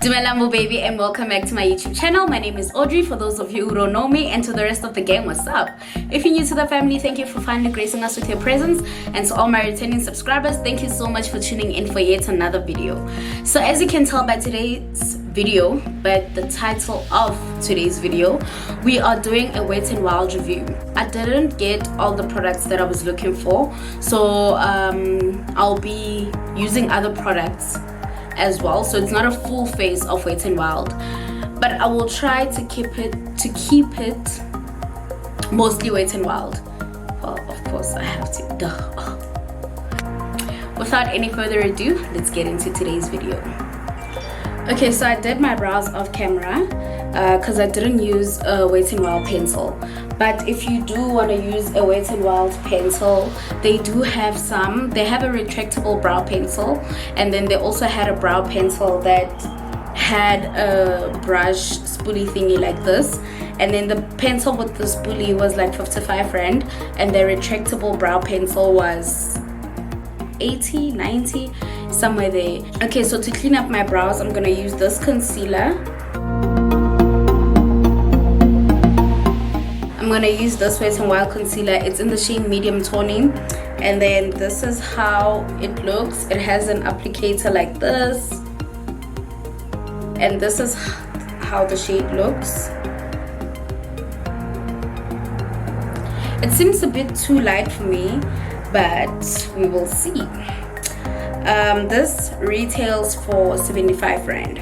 Dumelang boBaby, and welcome back to my YouTube channel. My name is Audrey, for those of you who don't know me, and to the rest of the gang, what's up? If you're new to the family, thank you for finally gracing us with your presence, and to all my returning subscribers, thank you so much for tuning in for yet another video. So as you can tell by today's video, by the title of today's video, we are doing a Wet n Wild review. I didn't get all the products that I was looking for, so I'll be using other products as well, so it's not a full face of Wet n Wild, but I will try to keep it mostly Wet n Wild. Well, of course I have to. Duh. Without any further ado, let's get into today's video. Okay, so I did my brows off camera because I didn't use a Wet n Wild pencil. But if you do want to use a Wet n Wild pencil, they do have some. They have a retractable brow pencil, and then they also had a brow pencil that had a brush spoolie thingy like this, and then the pencil with the spoolie was like 55 rand, and the retractable brow pencil was 80, 90, somewhere there. Okay, so to clean up my brows, I'm gonna use this concealer. I'm gonna use this Wet n Wild concealer. It's in the shade medium toning, and then this is how it looks. It has an applicator like this, and this is how the shade looks. It seems a bit too light for me, but we will see. This retails for 75 rand.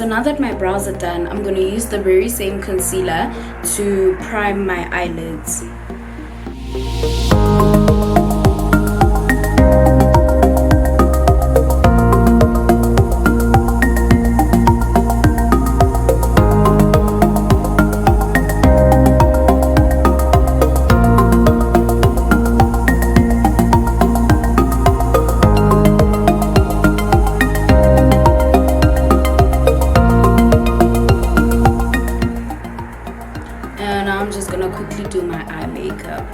Now that my brows are done, I'm going to use the very same concealer to prime my eyelids. I'm just gonna quickly do my eye makeup.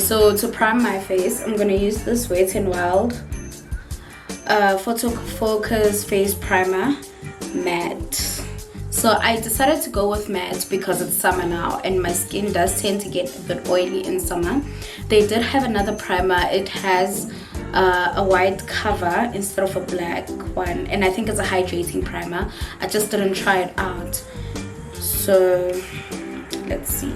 so to prime my face, I'm gonna use this Wet n Wild Photo Focus Face Primer Matte. So I decided to go with matte because it's summer now and my skin does tend to get a bit oily in summer. They did have another primer. It has a white cover instead of a black one, and I think it's a hydrating primer. I just didn't try it out, so let's see.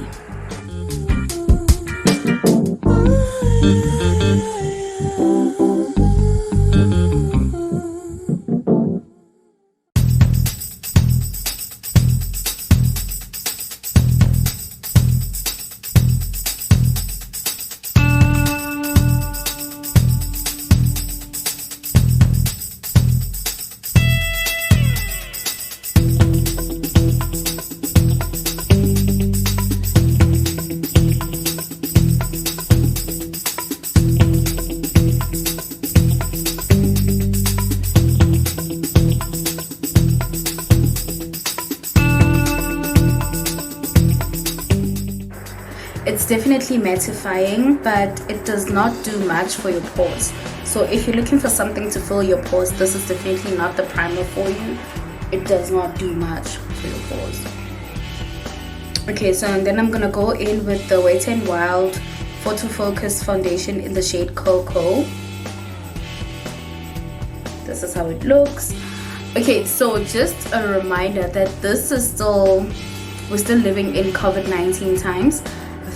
It's definitely mattifying, but it does not do much for your pores. So if you're looking for something to fill your pores, this is definitely not the primer for you. It does not do much for your pores. Okay, so and then I'm gonna go in with the Wet n Wild Photo Focus Foundation in the shade Cocoa. This is how it looks. Okay, so just a reminder that we're still living in COVID-19 times.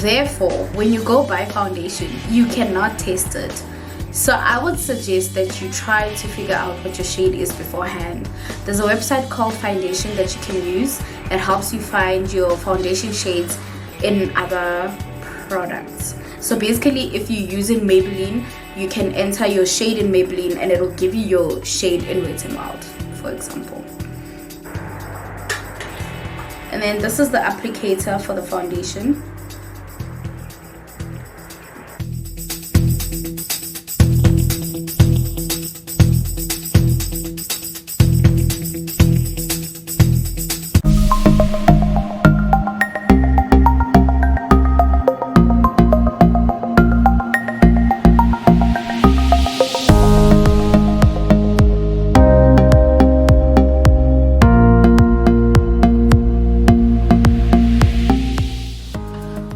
Therefore, when you go buy foundation, you cannot test it. So I would suggest that you try to figure out what your shade is beforehand. There's a website called Foundation that you can use that helps you find your foundation shades in other products. So basically, if you're using Maybelline, you can enter your shade in Maybelline and it'll give you your shade in Wet n Wild, for example. And then this is the applicator for the foundation.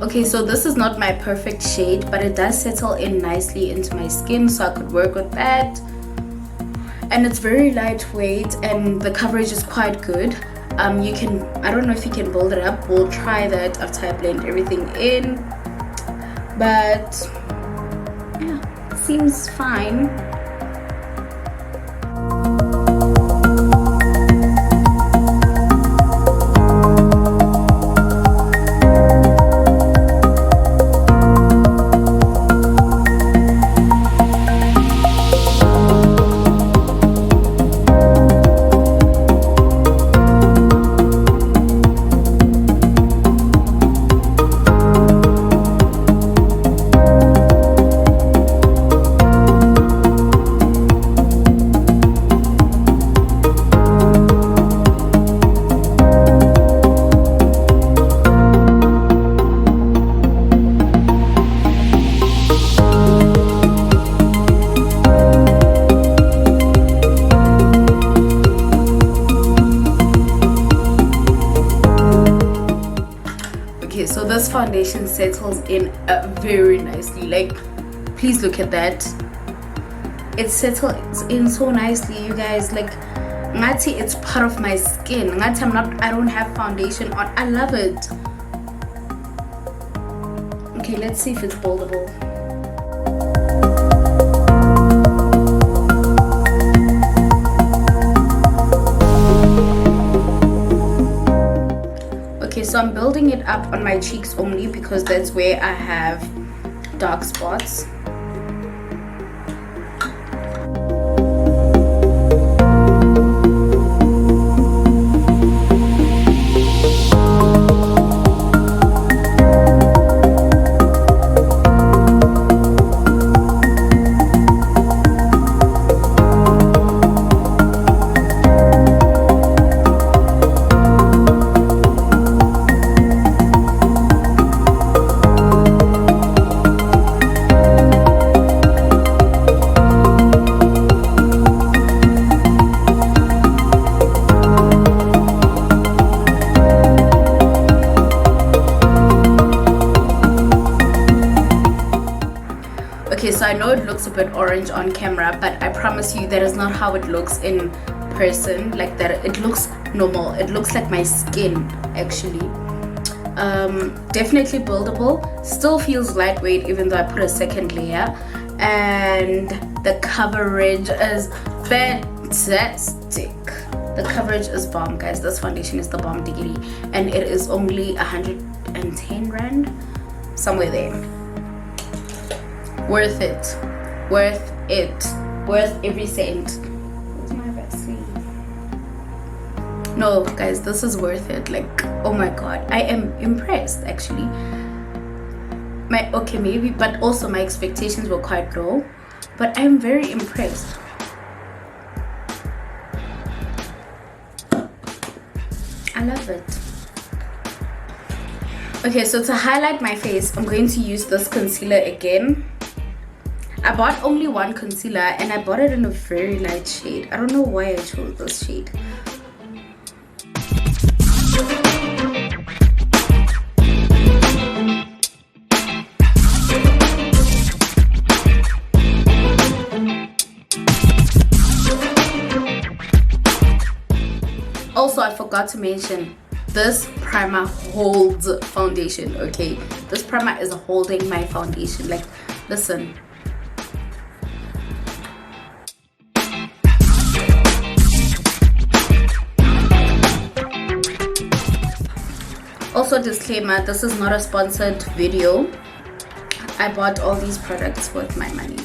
Okay, so this is not my perfect shade, but it does settle in nicely into my skin, so I could work with that. And it's very lightweight and the coverage is quite good. I don't know if you can build it up. We'll try that after I blend everything in. But yeah, it seems fine. So this foundation settles in very nicely. Like, please look at that. It settles in so nicely, you guys. Like, ngati, it's part of my skin. Ngati, I don't have foundation on. I love it. Okay, let's see if it's buildable. So I'm building it up on my cheeks only because that's where I have dark spots. I know it looks a bit orange on camera, but I promise you that is not how it looks in person. Like that, it looks normal. It looks like my skin actually. Definitely buildable, still feels lightweight even though I put a second layer, and the coverage is fantastic. The coverage is bomb, guys. This foundation is the bomb diggity, and it is only 110 rand, somewhere there. Worth it, worth it, worth every cent. Where's my Vaseline? No, guys, this is worth it. Like, oh my god, I am impressed actually. Maybe, but also my expectations were quite low, but I'm very impressed. I love it. Okay, so to highlight my face, I'm going to use this concealer again. I bought only one concealer and I bought it in a very light shade. I don't know why I chose this shade. Also, I forgot to mention, this primer holds foundation, okay? This primer is holding my foundation. Like, listen. Also, disclaimer, this is not a sponsored video. I bought all these products with my money.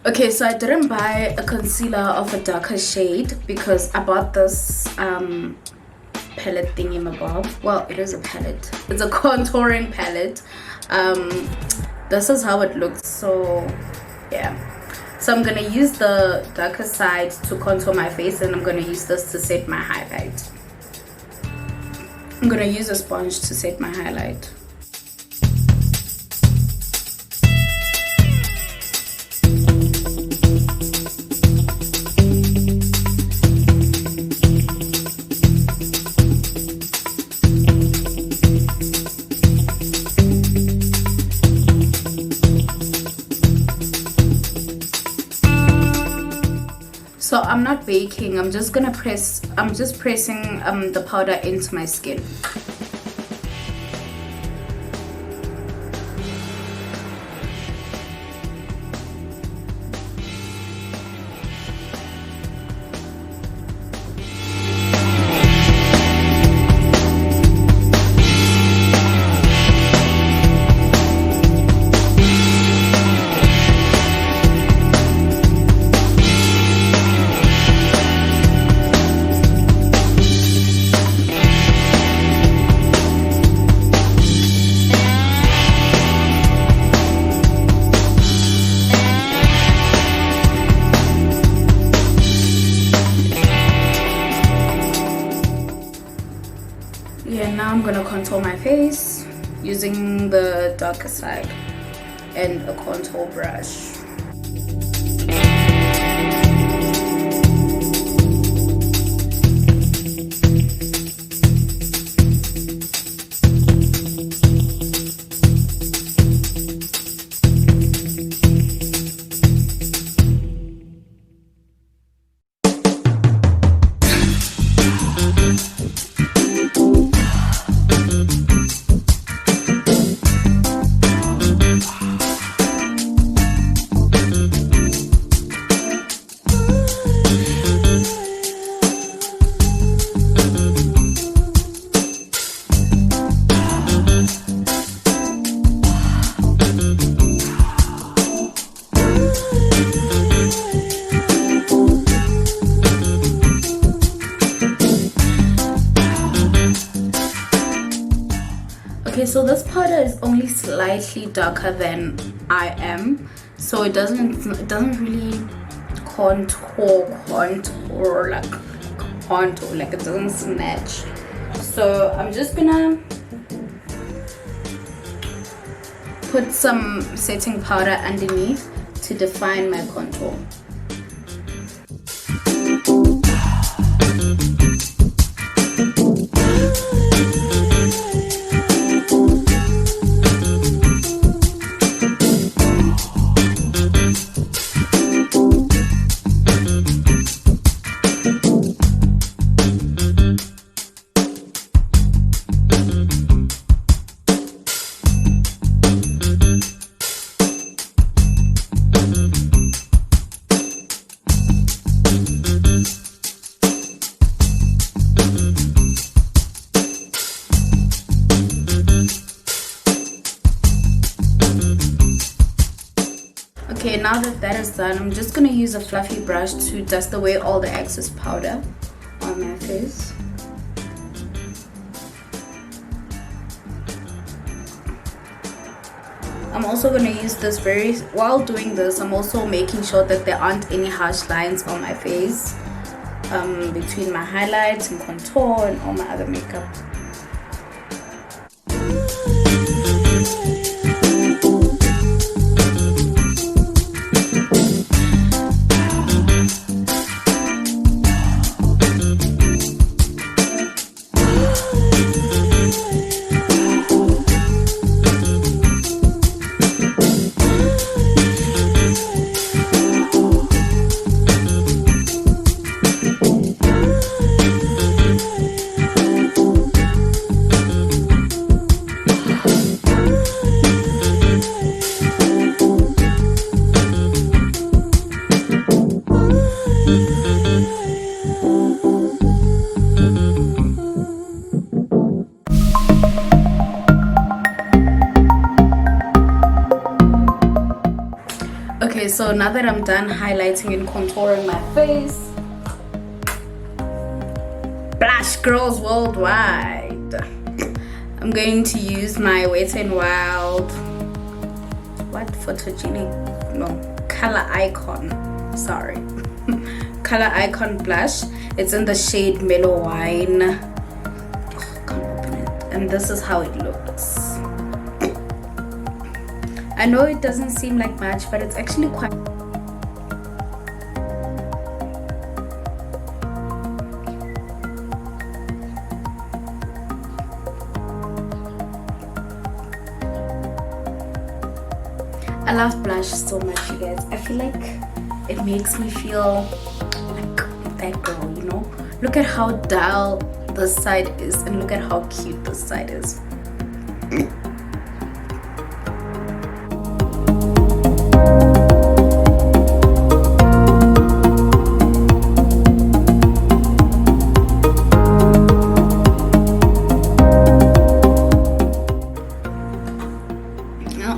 Okay, so I didn't buy a concealer of a darker shade because I bought this palette thingy-mabob. Well, it is a palette. It's a contouring palette. This is how it looks. So yeah, so I'm gonna use the darker side to contour my face, and I'm gonna use this to set my highlight. I'm gonna use a sponge to set my highlight. doing, I'm just pressing the powder into my skin. Yeah, now I'm gonna contour my face using the darker side and a contour brush. Okay, so this powder is only slightly darker than I am, so it doesn't really contour like it doesn't snatch. So I'm just gonna put some setting powder underneath to define my contour. Okay, now that is done, I'm just gonna use a fluffy brush to dust away all the excess powder on my face. I'm also gonna use this while doing this, I'm also making sure that there aren't any harsh lines on my face between my highlights and contour and all my other makeup. Okay, so now that I'm done highlighting and contouring my face, blush girls worldwide, I'm going to use my Wet n Wild color icon, sorry, color icon blush. It's in the shade Mellow Wine. Oh, can't open it. And this is how it looks. I know it doesn't seem like much, but it's actually quite. I love blush so much, you guys. I feel like it makes me feel like that girl, Look at how dull this side is, and look at how cute this side is.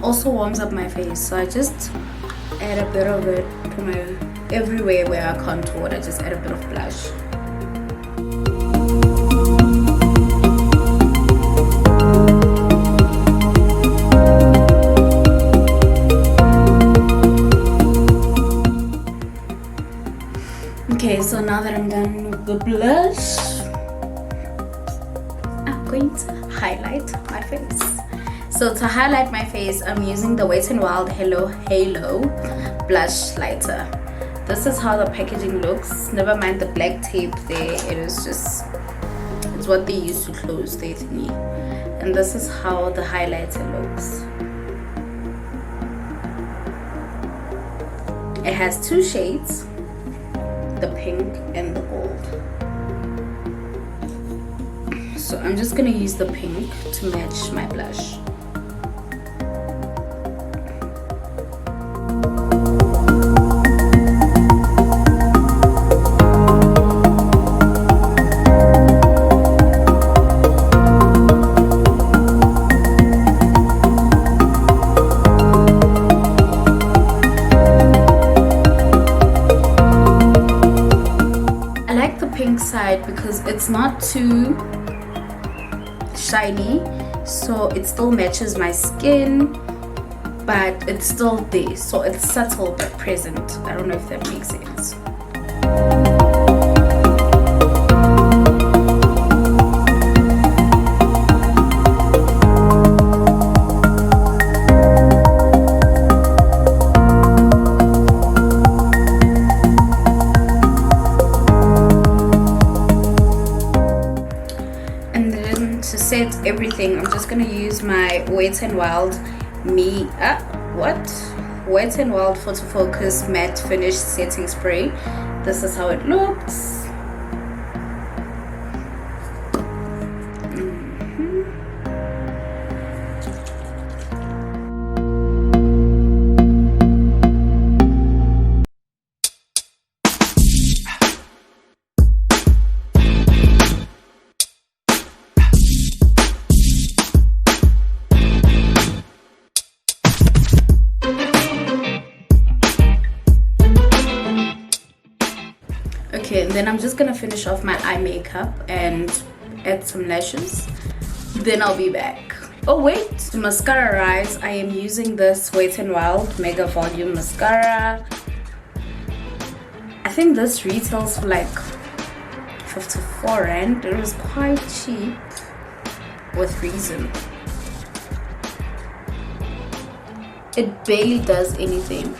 Also warms up my face, so I just add a bit of it to my everywhere where I contour. I just add a bit of blush. Okay, so now that I'm done with the blush, I'm going to highlight my face. So to highlight my face, I'm using the Wet n Wild Halo blush lighter. This is how the packaging looks. Never mind the black tape there. It's what they use to close their thingy. And this is how the highlighter looks. It has two shades, the pink and the gold. So I'm just gonna use the pink to match my blush. Side because it's not too shiny, so it still matches my skin, but it's still there, so it's subtle but present. I don't know if that makes sense. Everything, I'm just gonna use my Wet n Wild Wet n Wild Photo Focus Matte Finish Setting Spray. This is how it looks. Okay, and then I'm just gonna finish off my eye makeup and add some lashes. Then I'll be back. Oh wait, to mascara-rise, I am using this Wet n Wild Mega Volume Mascara. I think this retails for like 54 rand. It was quite cheap, with reason. It barely does anything.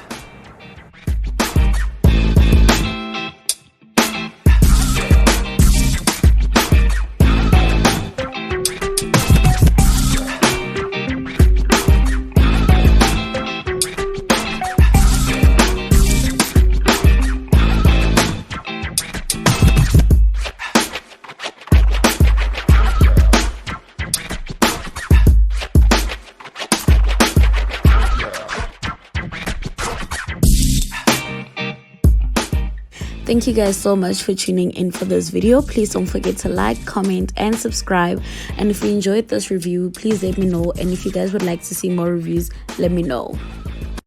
Thank you guys so much for tuning in for this video. Please don't forget to like, comment, and subscribe. And if you enjoyed this review, please let me know. And if you guys would like to see more reviews, let me know.